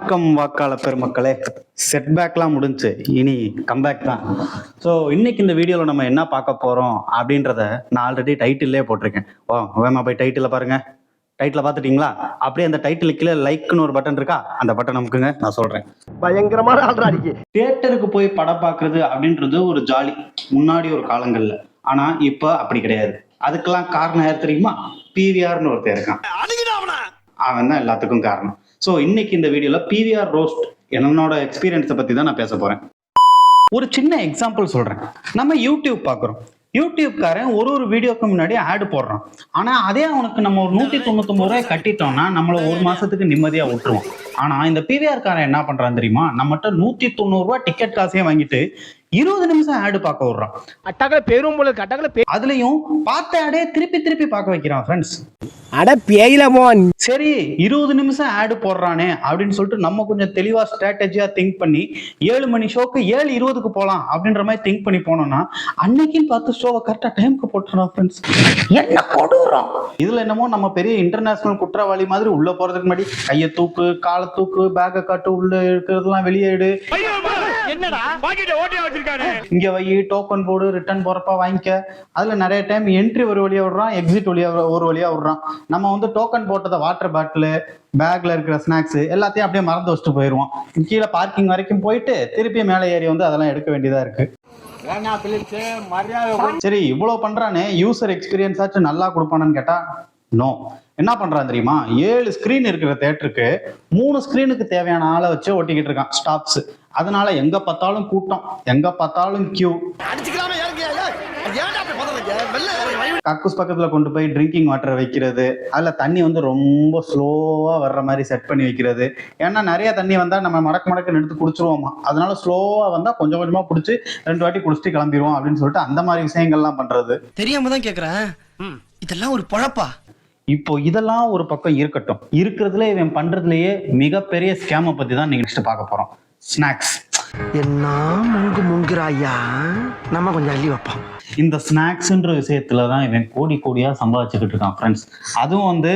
வணக்கம் வாக்காளர் பெருமக்களே. செட்பேக்லாம் முடிஞ்சு இனி கம்பேக் தான். ஸோ இன்னைக்கு இந்த வீடியோவில் நம்ம என்ன பார்க்க போகிறோம் அப்படின்றத நான் ஆல்ரெடி டைட்டிலே போட்டிருக்கேன். வேமா போய் டைட்டில் பாருங்க. டைட்டில் பார்த்துட்டீங்களா? அப்படியே அந்த டைட்டில் கீழே லைக்னு ஒரு பட்டன் இருக்கா, அந்த பட்டன் நமக்குங்க. நான் சொல்கிறேன், பயங்கரமான ஆள்றாடிக்கு தியேட்டருக்கு போய் படம் பார்க்கறது அப்படின்றது ஒரு ஜாலி முன்னாடி ஒரு காலங்களில். ஆனால் இப்போ அப்படி கிடையாது. அதுக்கெல்லாம் காரணம் யார் தெரியுமா? பிவிஆர்னு ஒருத்தர் இருக்கான். அவன் தான் எல்லாத்துக்கும் காரணம். ஸோ இன்னைக்கு இந்த வீடியோவில் பிவிஆர் ரோஸ்ட் என்னோட எக்ஸ்பீரியன்ஸை பற்றி தான் நான் பேச போகிறேன். ஒரு சின்ன எக்ஸாம்பிள் சொல்கிறேன். நம்ம யூடியூப் பார்க்குறோம். யூடியூப்காரன் ஒரு வீடியோக்கு முன்னாடி ஆடு போடுறான். ஆனால் அதே அவனுக்கு நம்ம ஒரு 199 ரூபாய் கட்டிட்டோம்னா நம்மள ஒரு மாதத்துக்கு நிம்மதியாக விட்டுருவோம். ஆனால் இந்த பிவிஆர் காரன் என்ன பண்ணுறான்னு தெரியுமா? நம்மகிட்ட 190 ரூபா டிக்கெட் காசையே வாங்கிட்டு 20 நிமிஷம் ஆடு பார்க்க விடுறான். அட்டகல பேரும் போல அட்டகல அதுலயும் பார்த்த ஆடே திருப்பி திருப்பி பார்க்க வைக்கிறான் ஃப்ரெண்ட்ஸ். அட பேயிலமோன். சரி, 20 நிமிஷம் ஆடு போடுறானே அப்படின்னு சொல்லிட்டு நம்ம கொஞ்சம் தெளிவா ஸ்ட்ராட்டஜியா திங்க் பண்ணி 7 மணி ஷோக்கு 7:20க்கு போலாம் அப்படின்ற மாதிரி திங்க் பண்ணி போனோம்னா அன்னைக்குன்னு பார்த்து ஷோவை கரெக்டா டைமுக்கு போட்டுறோம் ஃப்ரெண்ட்ஸ். என்ன போடுறோம்? இதுல என்னமோ நம்ம பெரிய இன்டர்நேஷனல் குற்றவாளி மாதிரி உள்ள போறதுக்கு முன்னாடி கையை தூக்கு, காலை தூக்கு, பேக்கை காட்டு, உள்ள இருக்கிறதெல்லாம் வெளியேடு, இங்க வை, டோக்கன் போடு, ரிட்டர்ன் போறப்ப வாங்கிக்க. அதுல நிறைய டைம் என்ட்ரி ஒரு வழியா விடுறான், எக்ஸிட் ஒரு வழியா விடுறான். நம்ம வந்து டோக்கன் போட்டதை வாட்டர் பாட்டில், பேக்ல இருக்கிற ஸ்நாக்ஸ் எல்லாத்தையும் அப்படியே மறந்து வச்சுட்டு போயிடுவோம். கீழே பார்க்கிங் வரைக்கும் போயிட்டு திருப்பி மேலே ஏறி வந்து அதெல்லாம் எடுக்க வேண்டியதா இருக்கு. சரி, இவ்வளவு பண்றானே, யூசர் எக்ஸ்பீரியன்ஸ் ஆச்சு நல்லா கொடுப்பானு கேட்டா நோ. என்ன பண்றான் தெரியுமா? 7 ஸ்கிரீன் இருக்கிற தியேட்டருக்கு 3 ஸ்கிரீனுக்கு தேவையான ஆளை வச்சு ஓட்டிக்கிட்டு இருக்கான் ஸ்டாப்ஸ். அதனால எங்க பார்த்தாலும் கூட்டம், எங்க பார்த்தாலும் கியூ. கக்கூஸ் பக்கத்துல கொண்டு போய் ட்ரிங்கிங் வாட்டர் வைக்கிறது, அதுல தண்ணி வந்து ரொம்ப ஸ்லோவா வர்ற மாதிரி செட் பண்ணி வைக்கிறது. ஏன்னா நிறைய தண்ணி வந்தா நம்ம மடக்கு எடுத்து குடிச்சிருவோமா, அதனால ஸ்லோவா வந்தா கொஞ்சம் கொஞ்சமா பிடிச்சி 2 வாட்டி குடிச்சிட்டு கிளம்பிடுவோம் அப்படின்னு சொல்லிட்டு அந்த மாதிரி விஷயங்கள்லாம் பண்றது. தெரியாம தான் கேக்குறேன், இதெல்லாம் ஒரு பழப்பா? இப்போ இதெல்லாம் ஒரு பக்கம் இருக்கட்டும், இருக்கிறதுல இவன் பண்றதுலயே மிகப்பெரிய ஸ்கேமை பத்தி தான் நெக்ஸ்ட் பார்க்க போறோம். ஸ்நாக்ஸ். என்ன முங்குறாயா, நம்ம கொஞ்சம் அள்ளி வைப்போம். இந்த ஸ்நாக்ஸ்ன்ற விஷயத்துலதான் இவன் கோடியா சம்பாதிச்சுக்கிட்டு இருக்கான் ஃப்ரெண்ட்ஸ். அதுவும் வந்து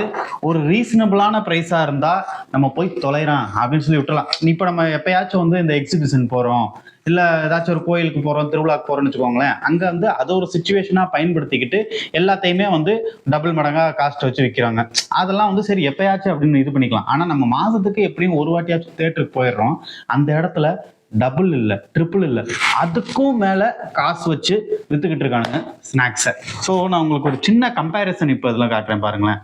ஒரு ரீசனபிளான பிரைஸா இருந்தா நம்ம போய் தொலைறான் அப்படின்னு சொல்லி விட்டுலாம். இப்ப நம்ம எப்பயாச்சும் வந்து இந்த எக்ஸிபிஷன் போறோம், இல்ல ஏதாச்சும் ஒரு கோயிலுக்கு போறோம், திருவிழாக்கு போறோம்னு வச்சுக்கோங்களேன். அங்க வந்து அது ஒரு சிச்சுவேஷனா பயன்படுத்திக்கிட்டு எல்லாத்தையுமே வந்து டபுள் மடங்கா காஸ்ட் வச்சு விற்கிறாங்க. அதெல்லாம் வந்து சரி எப்பயாச்சும் அப்படின்னு இது பண்ணிக்கலாம். ஆனா நம்ம மாசத்துக்கு எப்படியும் ஒரு வாட்டியாச்சும் தியேட்டருக்கு போயிடுறோம். அந்த இடத்துல டபுள் இல்ல, ட்ரிபிள் இல்ல, அதுக்கும் மேல காசு வச்சு வித்துக்கிட்டு இருக்கானுங்க ஸ்நாக்ஸை. ஸோ நான் உங்களுக்கு ஒரு சின்ன கம்பேரிசன் இப்போ இதில் காட்டுறேன் பாருங்களேன்.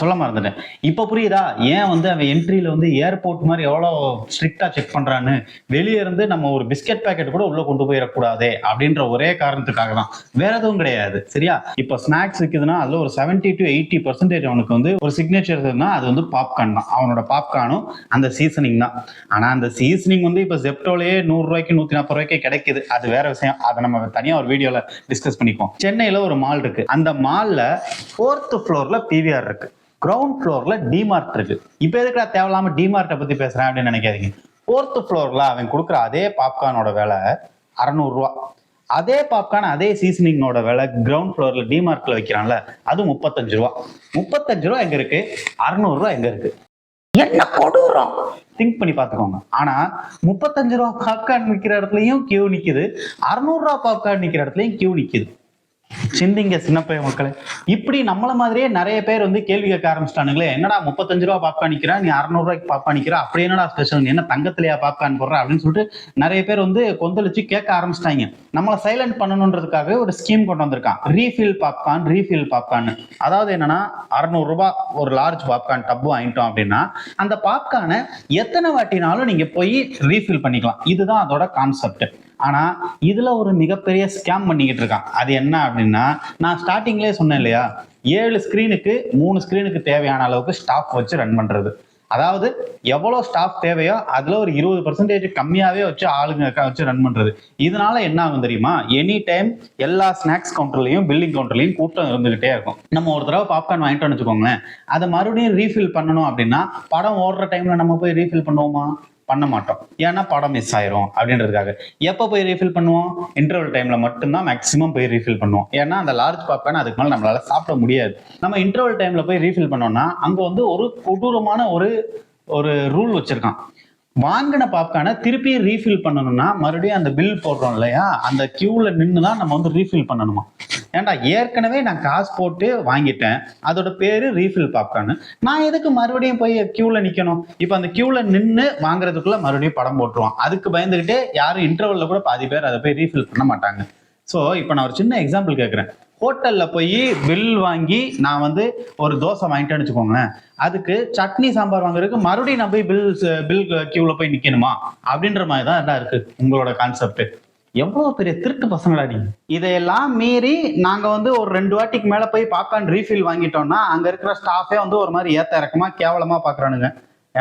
சொல்ல மறந்துட்டேன். இப்போ புரியுதா ஏன் வந்து அவன் என்ட்ரியில வந்து ஏர்போர்ட் மாதிரி எவ்வளோ ஸ்ட்ரிக்டா செக் பண்றான்னு? வெளியே இருந்து நம்ம ஒரு பிஸ்கெட் பேக்கெட் கூட உள்ள கொண்டு போயிடக்கூடாதே அப்படின்ற ஒரே காரணத்துக்காக தான், வேற எதுவும் கிடையாது. சரியா? இப்போ ஸ்நாக்ஸ் விற்குதுன்னா அதுல ஒரு 70 to 80% அவனுக்கு வந்து ஒரு சிக்னேச்சர் இருக்குன்னா அது வந்து பாப்கார்ன் தான். அவனோட பாப்கார்னும் அந்த சீசனிங் தான். ஆனா அந்த சீசனிங் வந்து இப்போ ஜெப்டோல 100 ரூபாய்க்கு 140 ரூபாய்க்கு கிடைக்குது. அது வேற விஷயம், அதை நம்ம தனியா ஒரு வீடியோல டிஸ்கஸ் பண்ணிப்போம். சென்னையில ஒரு மால் இருக்கு. அந்த மால்ல 4th ஃப்ளோர்ல பிவிஆர் இருக்கு, கிரவுண்ட் ஃப்ளோர்ல டிமார்ட் இருக்கு. இப்ப எதுக்கு நான் தேவையில்லாம டிமார்ட்டை பத்தி பேசுறேன் அப்படின்னு நினைக்காதீங்க. 4th ஃப்ளோர்ல அவன் கொடுக்குற அதே பாப்கார்னோட விலை 600 ரூபா. அதே பாப்கார்ன் அதே சீசனிங்கோட விலை கிரவுண்ட் ஃப்ளோர்ல டிமார்ட்ல வைக்கிறான்ல, அது 35 ரூபா. 35 ரூபா எங்க இருக்கு? 600 ரூபா எங்க இருக்கு? என்ன கொடுறோம்? திங்க் பண்ணி பாத்துக்கோங்க. ஆனா 35 ரூபா பாப்கார்ன் விற்கிற இடத்துலயும் கியூ நிக்குது, 600 ரூபா பாப்கார்ன் நிக்கிற இடத்துலயும் கியூ நிக்குது. சிந்திங்க சின்ன பைய மக்களே. இப்படி நம்மள மாதிரியே நிறைய பேர் வந்து கேள்வி கேட்க ஆரம்பிச்சிட்டானுங்களே, என்னடா 35 ரூபா பாப்கார்ன் நிக்கிறா, நீ 600 ரூபாய்க்கு பாப்கார்ன் நிக்கிறா, அப்படி என்னடா ஸ்பெஷல், நீ என்ன தங்கத்திலேயா பாப்கார்ன் போடுற அப்படின்னு சொல்லிட்டு நிறைய பேர் வந்து கொந்தளிச்சு கேட்க ஆரம்பிச்சிட்டாங்க. நம்மளை சைலண்ட் பண்ணணுன்றதுக்காக ஒரு ஸ்கீம் கொண்டு வந்திருக்கான், ரீஃபில் பாப்கார்ன். அதாவது என்னன்னா 600 ரூபாய் ஒரு லார்ஜ் பாப்கார்ன் டப்பு வாங்கிட்டோம் அப்படின்னா அந்த பாப்கார்னை எத்தனை வாட்டினாலும் நீங்க போய் ரீஃபில் பண்ணிக்கலாம். இதுதான் அதோட கான்செப்ட். ஆனா இதுல ஒரு மிகப்பெரிய ஸ்கேம் பண்ணிக்கிட்டு இருக்கான். அது என்ன அப்படின்னா, நான் ஸ்டார்டிங்லேயே சொன்னேன் இல்லையா, 7 ஸ்கிரீனுக்கு 3 ஸ்கிரீனுக்கு தேவையான அளவுக்கு ஸ்டாஃப் வச்சு ரன் பண்றது. அதாவது எவ்வளவு ஸ்டாஃப் தேவையோ அதுல ஒரு 20% கம்மியாவே வச்சு ஆளுங்க வச்சு ரன் பண்றது. இதனால என்ன ஆகும் தெரியுமா? எனி டைம் எல்லா ஸ்நாக்ஸ் கவுண்டர்லயும் பில்லிங் கவுண்டர்லயும் கூட்டம் இருந்துகிட்டே இருக்கும். நம்ம ஒரு தடவை பாப்கார்ன் வாங்கிட்டோம்னு வச்சுக்கோங்களேன், அதை மறுபடியும் ரீஃபில் பண்ணணும் அப்படின்னா படம் ஓடுற டைம்ல நம்ம போய் ரீஃபில் பண்ணுவோமா? பண்ண மாட்டோம். ஏன்னா படம் மிஸ் ஆயிரும் அப்படின்றதுக்காக. எப்போ போய் ரீஃபில் பண்ணுவோம்? இன்டர்வல் டைம்ல மட்டும்தான் மேக்ஸிமம் போய் ரீஃபில் பண்ணுவோம். ஏன்னா அந்த லார்ஜ் பாப்கார்ன் அதுக்கு மேலே நம்மளால சாப்பிட முடியாது. நம்ம இன்டர்வல் டைம்ல போய் ரீஃபில் பண்ணோம்னா அங்க வந்து ஒரு கொடூரமான ஒரு ரூல் வச்சிருக்கான். வாங்கின பாப்கார்னை திருப்பி ரீஃபில் பண்ணணும்னா மறுபடியும் அந்த பில் போடுறோம் இல்லையா, அந்த கியூல நின்று தான் நம்ம வந்து ரீஃபில் பண்ணணுமா. ஏன்டா ஏற்கனவே நான் காசு போட்டு வாங்கிட்டேன், அதோட பேரு ரீஃபில் பாப்கார்னு, நான் எதுக்கு மறுபடியும் போய் கியூல நிக்கணும். இப்போ அந்த கியூல நின்று வாங்குறதுக்குள்ள மறுபடியும் படம் போட்டுருவான். அதுக்கு பயந்துகிட்டே யாரும் இன்டர்வல்ல கூட பாதி பேர் அதை போய் ரீஃபில் பண்ண மாட்டாங்க. ஸோ இப்போ நான் ஒரு சின்ன எக்ஸாம்பிள் கேட்குறேன். ஹோட்டல்ல போய் பில் வாங்கி நான் வந்து ஒரு தோசை வாங்கிட்டேன்னு வச்சுக்கோங்களேன், அதுக்கு சட்னி சாம்பார் வாங்குறதுக்கு மறுபடியும் நான் போய் பில் கியூல போய் நிக்கணுமா அப்படின்ற மாதிரி தான் எல்லாம் இருக்கு உங்களோட கான்செப்ட். எவ்வளவு பெரிய திருட்டு பசங்களா நீங்க. இதையெல்லாம் மீறி நாங்க வந்து ஒரு 2 வாட்டிக்கு மேல போய் பாப்கார்ன் ரீஃபில் வாங்கிட்டோம்னா அங்க இருக்கிற ஸ்டாஃபே வந்து ஒரு மாதிரி ஏத்த இறக்கமா கேவலமா பாக்குறானுங்க.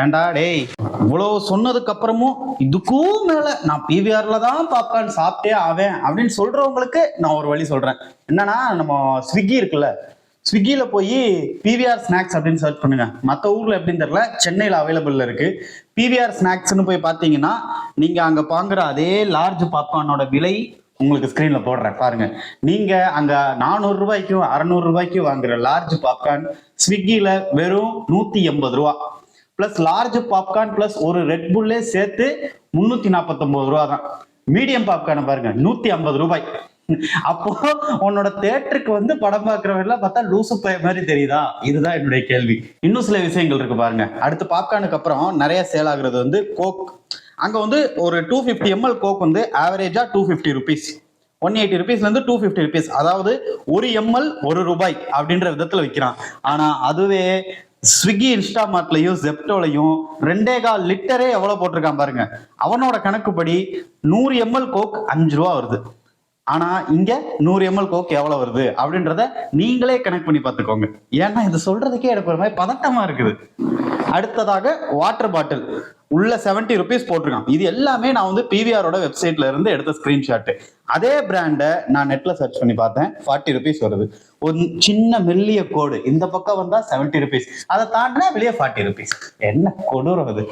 ஏண்டா டேய், இவ்வளவு சொன்னதுக்கு அப்புறமும் இதுக்கும் மேல நான் பிவிஆர்ல தான் பாப்கார்ன் சாப்பிட்டே ஆவேன் அப்படின்னு சொல்றவங்களுக்கு நான் ஒரு வழி சொல்றேன். என்னன்னா, நம்ம ஸ்விக்கி இருக்குல்ல, ஸ்விக்கியில போய் பிவிஆர் ஸ்நாக்ஸ் அப்படின்னு சர்ச் பண்ணுங்க. மற்ற ஊர்ல எப்படின்னு தெரியல, சென்னையில அவைலபிள்ல இருக்கு. பிவிஆர் ஸ்நாக்ஸ்ன்னு போய் பார்த்தீங்கன்னா நீங்க அங்க வாங்குற அதே லார்ஜ் பாப்கார்னோட விலை உங்களுக்கு ஸ்கிரீன்ல போடுறேன் பாருங்க. நீங்க அங்க 400 ரூபாய்க்கும் 600 ரூபாய்க்கும் வாங்குற லார்ஜ் பாப்கார்ன் ஸ்விக்கியில வெறும் 180 ரூபா பிளஸ் லார்ஜ் பாப்கார்ன் பிளஸ் ஒரு ரெட் புல்லே சேர்த்து 349 ரூபா தான். மீடியம் பாப்கார்ன் பாருங்க 150 ரூபாய். அப்போ உன்னோட தியேட்டருக்கு வந்து படம் பார்க்கிறவங்க பார்த்தா லூசு பைய மாதிரி தெரியுதா? இதுதான் என்னுடைய கேள்வி. இன்னும் சில விஷயங்கள் இருக்கு பாருங்க. அடுத்து பாப்கார்னுக்கு அப்புறம் நிறைய சேல் ஆகுறது வந்து கோக். அங்க வந்து ஒரு 250 ml கோக் வந்து ஆவரேஜா 250 ருபீஸ், 180 ருபீஸ்ல இருந்து 250 ருபீஸ், அதாவது 1 ml 1 ரூபாய் அப்படின்ற விதத்துல விற்கிறான். ஆனா அதுவே ஸ்விக்கி இன்ஸ்டாமார்ட்லயும் ஜெப்டோலையும் 2.25 லிட்டரே எவ்வளவு போட்டிருக்கான் பாருங்க. அவனோட கணக்குப்படி 100 ml கோக் 5 ரூபா வருது. ஆனா இங்க 100 ml கோக் எவ்வளவு வருது அப்படின்றத நீங்களே கனெக்ட் பண்ணி பார்த்துக்கோங்க. ஏன்னா இது சொல்றதுக்கே எனக்கு ஒரு மாதிரி பதட்டமா இருக்குது. அடுத்ததாக வாட்டர் பாட்டில் உள்ள 70 ருபீஸ் போட்டிருக்கான். இது எல்லாமே நான் வந்து பிவிஆரோட வெப்சைட்ல இருந்து எடுத்த ஸ்கிரீன்ஷாட். அதே பிராண்டை நான் நெட்ல சர்ச் பண்ணி பார்த்தேன், 40 ருபீஸ் வருது. ஒரு சின்ன மெல்லிய கோடு இந்த பக்கம் வந்தா 70 ருபீஸ், அதை தாண்டினா வெளியே 40 ருபீஸ். என்ன கொடூரம் அது.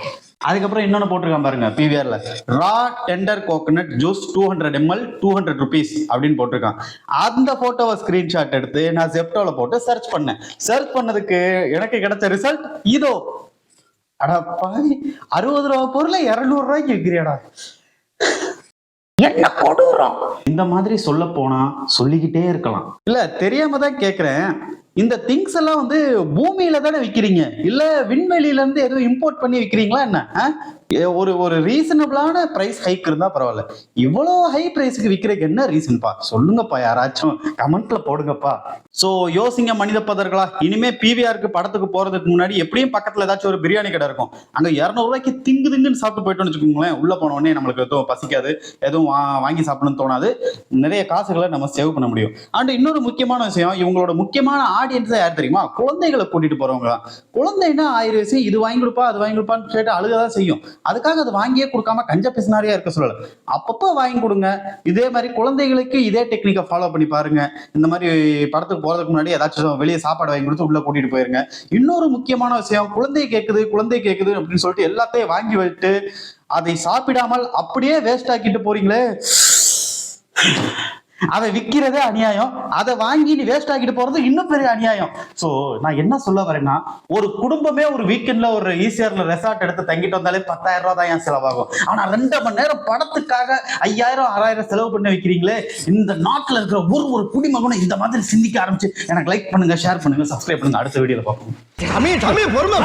அதுக்கப்புறம் இன்னொன்னு போட்டிருக்கான் பாருங்க பிவிஆர்ல, raw tender coconut juice 200 ml 200 rupees அப்படின்னு போட்டிருக்கான். அந்த போட்டோவை ஸ்கிரீன்ஷாட் எடுத்து நான் ஜெப்டோல போட்டு சர்ச் பண்ணேன். சர்ச் பண்ணதுக்கு எனக்கு கிடைச்ச ரிசல்ட் இதோ. அடா பாவி, 60 ரூபா பொருளை 200 ரூபாய்க்கு விற்கிறியாடா, என்ன கொடூரம். இந்த மாதிரி சொல்ல போனா சொல்லிக்கிட்டே இருக்கலாம். இல்ல தெரியாம தான் கேக்குறேன், இந்த திங்ஸ் எல்லாம் வந்து பூமியில தானே விக்கிறீங்க, இல்ல விண்வெளியில இருந்து எதுவும் இம்போர்ட் பண்ணி விக்கிறீங்களா என்ன? ஒரு ரீசனபிளான பிரைஸ் ஹைக் இருந்தா பரவாயில்ல, இவ்வளவு ஹை பிரைஸ்க்கு விக்கிறதுக்கு என்ன ரீசன்பா? சொல்லுங்கப்பா, யாராச்சும் கமெண்ட்ல போடுங்கப்பா. சோ யோசிங்க மனித பதர்களா. இனிமே பிவிஆருக்கு படத்துக்கு போறதுக்கு முன்னாடி எப்படியும் பக்கத்துல ஏதாச்சும் ஒரு பிரியாணி கடை இருக்கும், அங்க 200 ரூபாய்க்கு திங்குன்னு சாப்பிட்டு போயிட்டோம்னு வச்சுக்கோங்களேன், உள்ள போன உடனே நம்மளுக்கு எதுவும் பசிக்காது, எதுவும் வாங்கி சாப்பிடணும்னு தோணாது, நிறைய காசுகளை நம்ம சேவ் பண்ண முடியும். அண்ட் இன்னொரு முக்கியமான விஷயம், இவங்களோட முக்கியமான ஆடியன்ஸ் யார் தெரியுமா? குழந்தைகளை கூட்டிட்டு போறவங்க தான். குழந்தைன்னா 1000 விஷயம், இது வாங்கி கொடுப்பா அது வாங்கி கொடுப்பான்னு கேட்டு அழுகதான் செய்யும். அதுக்காக அது வாங்கியே கொடுக்காம கஞ்ச பிசினாரியா இருக்க சொல்லல, அப்பப்போ வாங்கி கொடுங்க. இதே மாதிரி குழந்தைகளுக்கு இதே டெக்னிக்கை ஃபாலோ பண்ணி பாருங்க. இந்த மாதிரி படத்துக்கு போறதுக்கு முன்னாடி ஏதாச்சும் வெளியே சாப்பாடு வாங்கி கொடுத்து உள்ள கூட்டிட்டு போயிருங்க. இன்னொரு முக்கியமான விஷயம், குழந்தை கேக்குது அப்படின்னு சொல்லிட்டு எல்லாத்தையும் வாங்கி வச்சுட்டு அதை சாப்பிடாமல் அப்படியே வேஸ்ட் ஆக்கிட்டு போறீங்களே, அதை விற்கிறதே அநியாயம், அதை வாங்கி நீ வேஸ்ட் ஆக்கிட்டு போறது இன்னும் பெரிய அநியாயம். சோ நான் என்ன சொல்ல வரேன்னா, ஒரு குடும்பமே ஒரு வீக்கெண்ட்ல ஒரு ஈசிஆர்ல ரெசார்ட் எடுத்து தங்கிட்டு வந்தாலே 10,000 ரூபாய் தான் ஏன் செலவாகும். ஆனா 2 மணி நேரம் படத்துக்காக 5000 6000 செலவு பண்ணி வைக்கிறீங்களே. இந்த நாட்டுல இருக்கிற ஒரு குடிமகனும் இந்த மாதிரி சிந்திக்க ஆரம்பிச்சு எனக்கு லைக் பண்ணுங்க, ஷேர் பண்ணுங்க, சப்ஸ்கிரைப் பண்ணுங்க. அடுத்த வீடியோல பார்ப்போம். பொறுமை